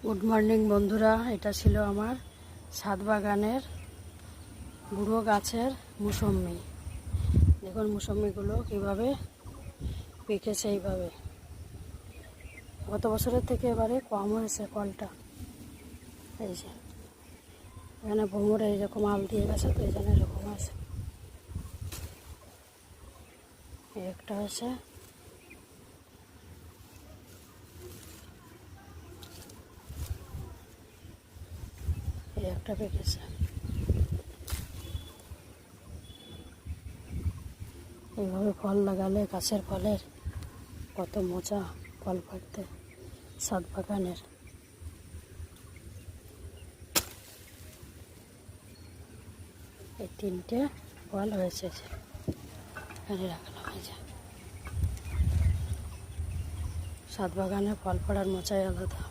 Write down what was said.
Good morning বন্ধুরা, এটা ছিল আমার ছাদ বাগানের বুড়ো গাছের মুসম্বি। দেখুন মুসম্বিগুলো কীভাবে পেকেছে। এইভাবে গত বছরের থেকে এবারে কম হয়েছে ফলটা। এই যে এখানে ভোমরে এইরকম আল দিয়ে গেছে, তো এই জন্য এরকম আছে। এই একটা হয়েছে, এই একটা পেকেছে। এইভাবে ফল লাগালে গাছের ফলের কত মজা, ফল পাড়তে ছাদ বাগানের। এই তিনটে ফল হয়েছে, এখানে রাখলাম। এই যে ছাদ বাগানে ফল পড়ার মজাই আলাদা।